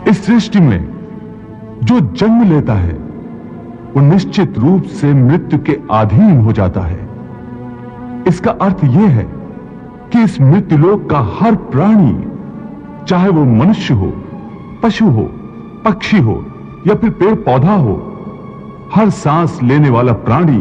इस सृष्टि में जो जन्म लेता है वो निश्चित रूप से मृत्यु के अधीन हो जाता है। इसका अर्थ यह है कि इस मृत्युलोक का हर प्राणी, चाहे वो मनुष्य हो, पशु हो, पक्षी हो या फिर पेड़ पौधा हो, हर सांस लेने वाला प्राणी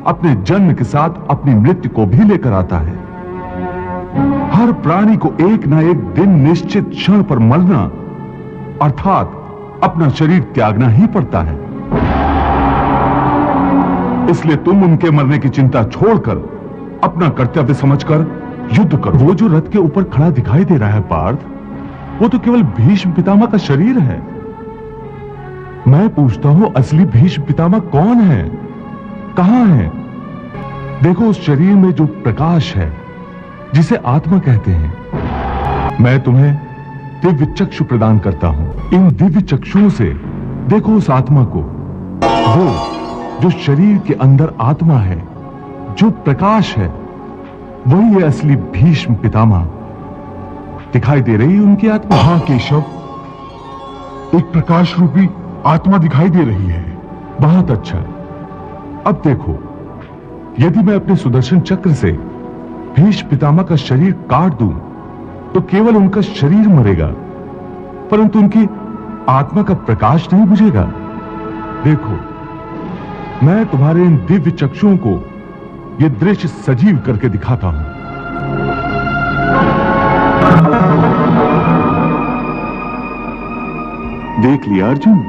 अपने जन्म के साथ अपनी मृत्यु को भी लेकर आता है। हर प्राणी को एक ना एक दिन निश्चित क्षण पर मरना अर्थात अपना शरीर त्यागना ही पड़ता है। इसलिए तुम उनके मरने की चिंता छोड़कर अपना कर्तव्य समझकर युद्ध करो। वो जो रथ के ऊपर खड़ा दिखाई दे रहा है पार्थ, वो तो केवल भीष्म पितामह का शरीर है। मैं पूछता हूं, असली भीष्म पितामह कौन है, कहां है? देखो, उस शरीर में जो प्रकाश है जिसे आत्मा कहते हैं, मैं तुम्हें दिव्य चक्षु प्रदान करता हूं। इन दिव्य चक्षुओं से देखो उस आत्मा को, वो जो शरीर के अंदर आत्मा है, जो प्रकाश है, वही है असली भीष्म पितामह। दिखाई दे रही है उनकी आत्मा? हाँ केशव, एक प्रकाश रूपी आत्मा दिखाई दे रही है। बहुत अच्छा। अब देखो, यदि मैं अपने सुदर्शन चक्र से भीष्म पितामह का शरीर काट दूं तो केवल उनका शरीर मरेगा, परंतु उनकी आत्मा का प्रकाश नहीं बुझेगा। देखो, मैं तुम्हारे इन दिव्य चक्षुओं को यह दृश्य सजीव करके दिखाता हूं। देख लिया अर्जुन,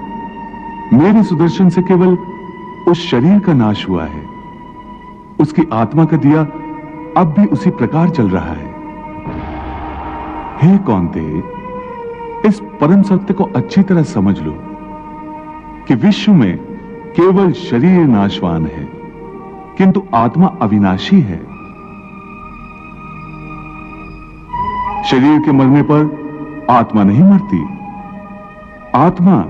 मेरे सुदर्शन से केवल उस शरीर का नाश हुआ है, उसकी आत्मा का दिया अब भी उसी प्रकार जल रहा है। हे कौन्ते, इस परम सत्य को अच्छी तरह समझ लो कि विश्व में केवल शरीर नाशवान है, किंतु आत्मा अविनाशी है। शरीर के मरने पर आत्मा नहीं मरती। आत्मा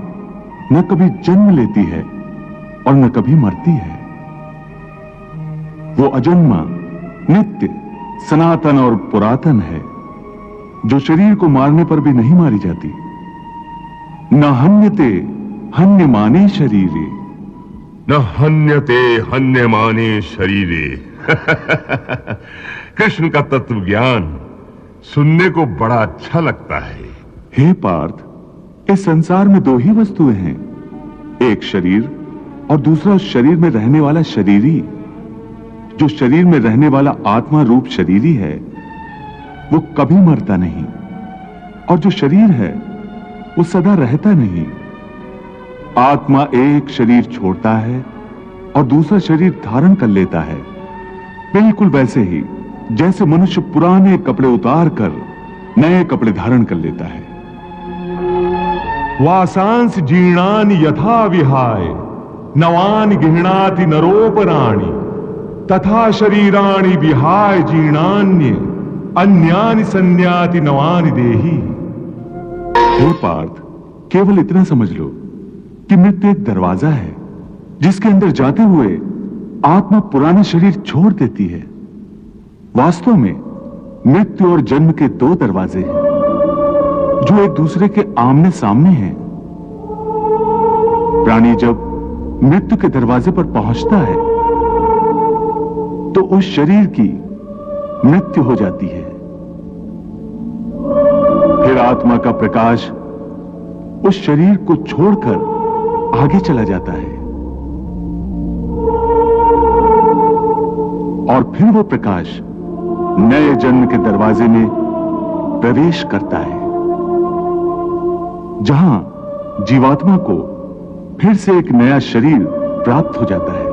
न कभी जन्म लेती है और न कभी मरती है। वो अजन्मा, नित्य, सनातन और पुरातन है, जो शरीर को मारने पर भी नहीं मारी जाती। न हन्यते हन्यमाने शरीरे, न हन्यते हन्यमाने शरीरे। कृष्ण का तत्व ज्ञान सुनने को बड़ा अच्छा लगता है। हे पार्थ, इस संसार में दो ही वस्तुएं हैं, एक शरीर और दूसरा उस शरीर में रहने वाला शरीरी। जो शरीर में रहने वाला आत्मा रूप शरीरी है, वो कभी मरता नहीं, और जो शरीर है वो सदा रहता नहीं। आत्मा एक शरीर छोड़ता है और दूसरा शरीर धारण कर लेता है, बिल्कुल वैसे ही जैसे मनुष्य पुराने कपड़े उतार कर नए कपड़े धारण कर लेता है। वासांस जीर्णानि यथा विहाय नवानि गृह्णाति नरोपराणि तथा शरीराणि विहाय जीर्णान्य अन्यानि संन्याति नवानि देहि। हे पार्थ, केवल इतना समझ लो कि मृत्यु एक दरवाजा है जिसके अंदर जाते हुए आत्मा पुराना शरीर छोड़ देती है। वास्तव में मृत्यु और जन्म के दो दरवाजे हैं जो एक दूसरे के आमने सामने हैं। प्राणी जब मृत्यु के दरवाजे पर पहुंचता है तो उस शरीर की मृत्यु हो जाती है। फिर आत्मा का प्रकाश उस शरीर को छोड़कर आगे चला जाता है और फिर वो प्रकाश नए जन्म के दरवाजे में प्रवेश करता है, जहां जीवात्मा को फिर से एक नया शरीर प्राप्त हो जाता है।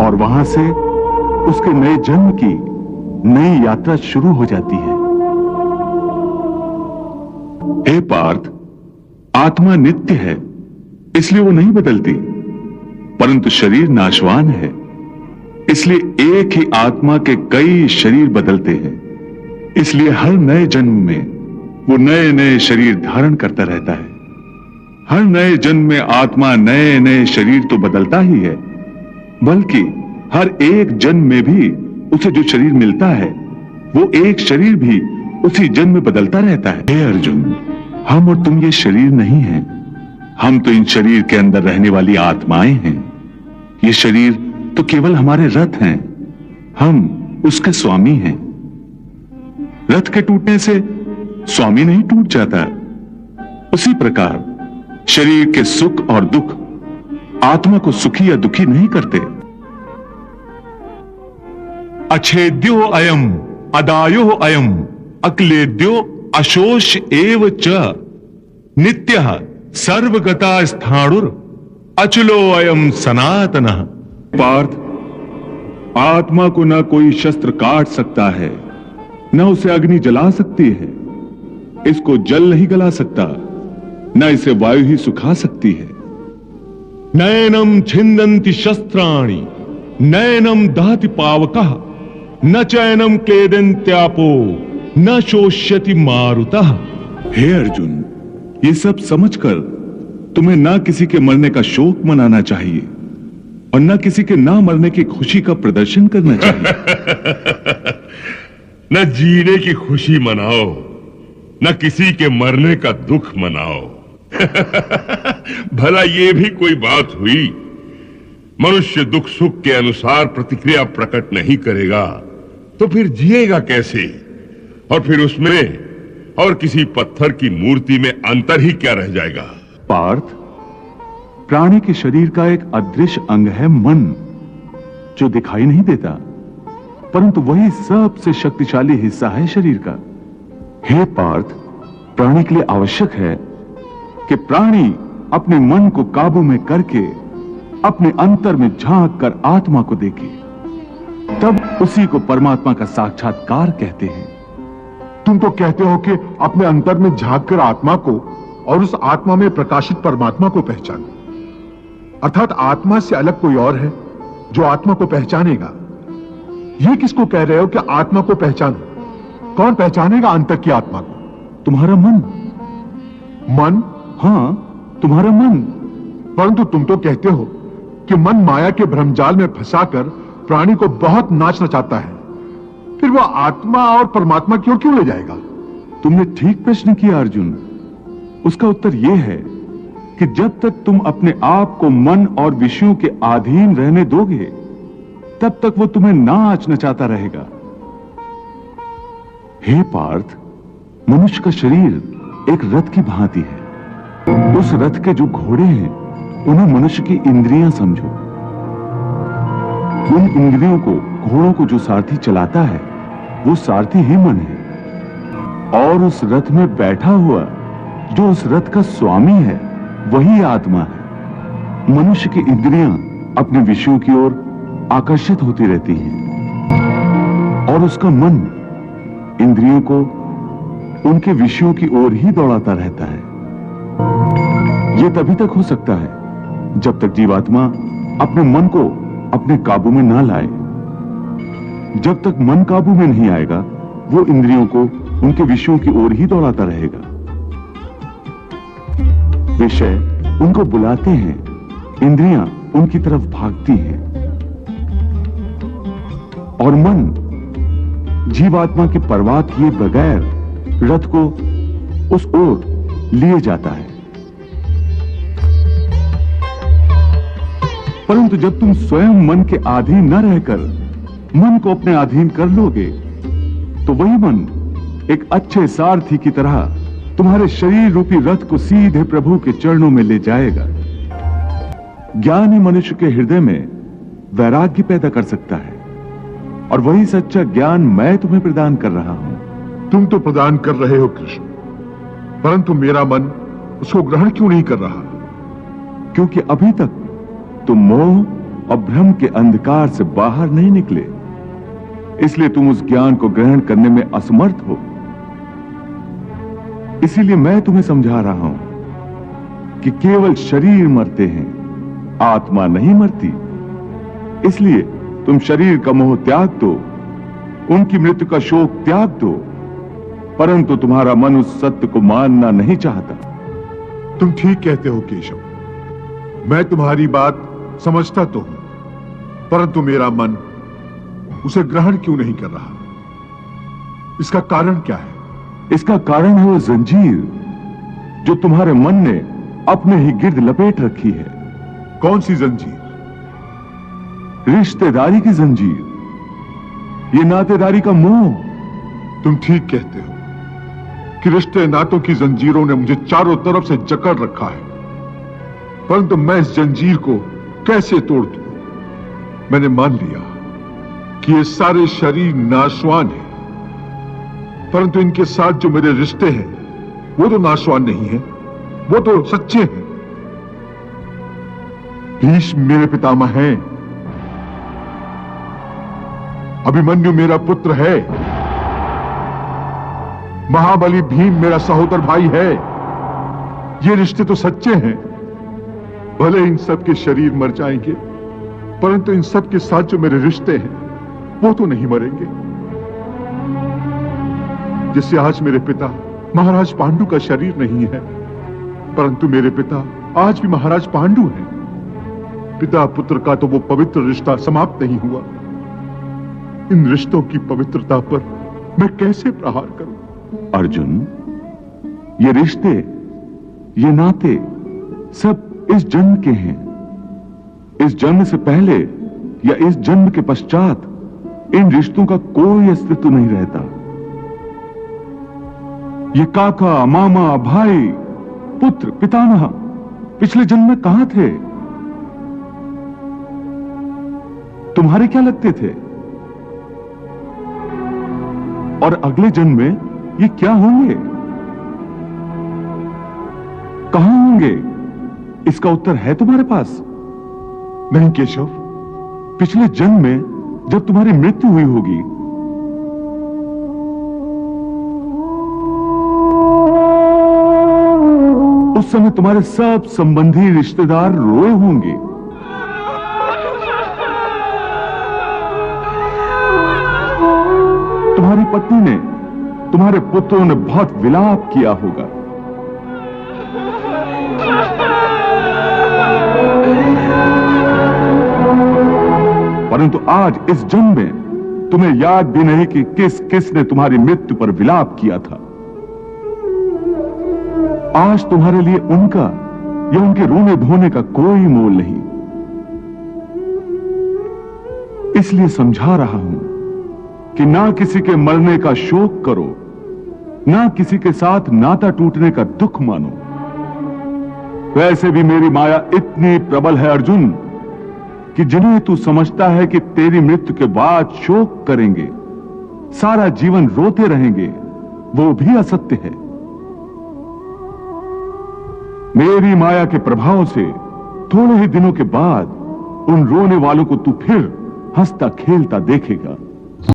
और वहां से उसके नए जन्म की नई यात्रा शुरू हो जाती है। हे पार्थ, आत्मा नित्य है, इसलिए वो नहीं बदलती, परंतु शरीर नाशवान है, इसलिए एक ही आत्मा के कई शरीर बदलते हैं। इसलिए हर नए जन्म में वो नए नए शरीर धारण करता रहता है। हर नए जन्म में आत्मा नए नए शरीर तो बदलता ही है, बल्कि हर एक जन्म में भी उसे जो शरीर मिलता है वो एक शरीर भी उसी जन्म में बदलता रहता है। हे अर्जुन, हम और तुम ये शरीर नहीं हैं। हम तो इन शरीर के अंदर रहने वाली आत्माएं हैं। ये शरीर तो केवल हमारे रथ हैं। हम उसके स्वामी हैं। रथ के टूटने से स्वामी नहीं टूट जाता। उसी प्रकार शरीर के सुख और दुख आत्मा को सुखी या दुखी नहीं करते। अच्छेद्यो अयम अदायो अयम अक्लेद्यो अशोष एव च नित्यः सर्वगता स्थाणुर अचलो अयम सनातनः। पार्थ, आत्मा को न कोई शस्त्र काट सकता है, न उसे अग्नि जला सकती है। इसको जल नहीं गला सकता, न इसे वायु ही सुखा सकती है। नैनम छिन्दन्ति शस्त्राणि नैनम दहति पावकः न चैनम क्लेदन्त्यापो न शोष्यति मारुतः। हे अर्जुन, ये सब समझकर तुम्हें ना किसी के मरने का शोक मनाना चाहिए और ना किसी के ना मरने की खुशी का प्रदर्शन करना चाहिए। न जीने की खुशी मनाओ, न किसी के मरने का दुख मनाओ। भला ये भी कोई बात हुई? मनुष्य दुख सुख के अनुसार प्रतिक्रिया प्रकट नहीं करेगा तो फिर जिएगा कैसे? और फिर उसमें और किसी पत्थर की मूर्ति में अंतर ही क्या रह जाएगा? पार्थ, प्राणी के शरीर का एक अदृश्य अंग है मन, जो दिखाई नहीं देता, परंतु वही सबसे शक्तिशाली हिस्सा है शरीर का। हे पार्थ, प्राणी के लिए आवश्यक है कि प्राणी अपने मन को काबू में करके अपने अंतर में झांक कर आत्मा को देखे, तब उसी को परमात्मा का साक्षात्कार कहते हैं। तुम तो कहते हो कि अपने अंतर में झांक कर आत्मा को और उस आत्मा में प्रकाशित परमात्मा को पहचानो, अर्थात आत्मा से अलग कोई और है जो आत्मा को पहचानेगा। ये किसको कह रहे हो कि आत्मा को पहचानो? कौन पहचानेगा अंतर की आत्मा को? तुम्हारा मन। मन? हाँ, तुम्हारा मन। परंतु तुम तो कहते हो कि मन माया के भ्रमजाल में फंसाकर प्राणी को बहुत नाच नचाता है, फिर वो आत्मा और परमात्मा की ओर क्यों ले जाएगा? तुमने ठीक प्रश्न किया अर्जुन। उसका उत्तर यह है कि जब तक तुम अपने आप को मन और विषयों के अधीन रहने दोगे, तब तक वो तुम्हें नाच नचाता रहेगा। हे पार्थ, मनुष्य का शरीर एक रथ की भांति है। उस रथ के जो घोड़े हैं, उन्हें मनुष्य की इंद्रियां समझो। उन इंद्रियों को, घोड़ों को जो सारथी चलाता है, वो सारथी ही मन है। और उस रथ में बैठा हुआ जो उस रथ का स्वामी है, वही आत्मा है। मनुष्य की इंद्रियां अपने विषयों की ओर आकर्षित होती रहती हैं और उसका मन इंद्रियों को उनके विषयों की ओर ही दौड़ाता रहता है। यह तभी तक हो सकता है जब तक जीवात्मा अपने मन को अपने काबू में ना लाए। जब तक मन काबू में नहीं आएगा, वो इंद्रियों को उनके विषयों की ओर ही दौड़ाता रहेगा। विषय उनको बुलाते हैं, इंद्रियां उनकी तरफ भागती हैं और मन जीवात्मा की परवाह किए बगैर रथ को उस ओर लिए जाता है। परंतु जब तुम स्वयं मन के अधीन न रहकर मन को अपने अधीन कर लोगे, तो वही मन एक अच्छे सारथी की तरह तुम्हारे शरीर रूपी रथ को सीधे प्रभु के चरणों में ले जाएगा। ज्ञान ही मनुष्य के हृदय में वैराग्य पैदा कर सकता है, और वही सच्चा ज्ञान मैं तुम्हें प्रदान कर रहा हूं। तुम तो प्रदान कर रहे हो कृष्ण, परंतु मेरा मन उसको ग्रहण क्यों नहीं कर रहा? क्योंकि अभी तक तुम मोह और भ्रम के अंधकार से बाहर नहीं निकले, इसलिए तुम उस ज्ञान को ग्रहण करने में असमर्थ हो। इसीलिए मैं तुम्हें समझा रहा हूं कि केवल शरीर मरते हैं, आत्मा नहीं मरती। इसलिए तुम शरीर का मोह त्याग दो, उनकी मृत्यु का शोक त्याग दो, परंतु तुम्हारा मन उस सत्य को मानना नहीं चाहता। तुम ठीक कहते हो केशव, मैं तुम्हारी बात समझता तो हूं, परंतु मेरा मन उसे ग्रहण क्यों नहीं कर रहा? इसका कारण क्या है? इसका कारण है वो जंजीर जो तुम्हारे मन ने अपने ही गिर्द लपेट रखी है। कौन सी जंजीर? रिश्तेदारी की जंजीर, ये नातेदारी का मोह। तुम ठीक कहते हो कि रिश्ते नातों की जंजीरों ने मुझे चारों तरफ से जकड़ रखा है, परंतु मैं इस जंजीर को कैसे तोड़ दूं? मैंने मान लिया कि ये सारे शरीर नाशवान हैं, परंतु इनके साथ जो मेरे रिश्ते हैं वो तो नाशवान नहीं है, वो तो सच्चे हैं। भीष्म मेरे पितामह हैं, अभिमन्यु मेरा पुत्र है, महाबली भीम मेरा सहोदर भाई है। ये रिश्ते तो सच्चे हैं। भले इन सब के शरीर मर जाएंगे, परंतु इन सब के साथ जो मेरे रिश्ते हैं वो तो नहीं मरेंगे। जिससे आज मेरे पिता महाराज पांडु का शरीर नहीं है, परंतु मेरे पिता आज भी महाराज पांडु हैं। पिता पुत्र का तो वो पवित्र रिश्ता समाप्त नहीं हुआ। इन रिश्तों की पवित्रता पर मैं कैसे प्रहार करूं? अर्जुन, ये रिश्ते, ये नाते सब इस जन्म के हैं। इस जन्म से पहले या इस जन्म के पश्चात इन रिश्तों का कोई अस्तित्व नहीं रहता। ये काका, मामा, भाई, पुत्र, पितामह पिछले जन्म में कहां थे? तुम्हारे क्या लगते थे? और अगले जन्म में ये क्या होंगे, कहां होंगे? इसका उत्तर है तुम्हारे पास? नहीं केशव, पिछले जन्म में जब तुम्हारी मृत्यु हुई होगी, उस समय तुम्हारे सब संबंधी रिश्तेदार रोए होंगे। तुम्हारी पत्नी ने, तुम्हारे पुत्रों ने बहुत विलाप किया होगा। परंतु आज इस जन्म में तुम्हें याद भी नहीं कि किस किस ने तुम्हारी मृत्यु पर विलाप किया था। आज तुम्हारे लिए उनका या उनके रोने धोने का कोई मोल नहीं। इसलिए समझा रहा हूं कि ना किसी के मरने का शोक करो, ना किसी के साथ नाता टूटने का दुख मानो। वैसे भी मेरी माया इतनी प्रबल है अर्जुन कि जिन्हें तू समझता है कि तेरी मृत्यु के बाद शोक करेंगे, सारा जीवन रोते रहेंगे, वो भी असत्य है। मेरी माया के प्रभाव से थोड़े ही दिनों के बाद उन रोने वालों को तू फिर हंसता खेलता देखेगा।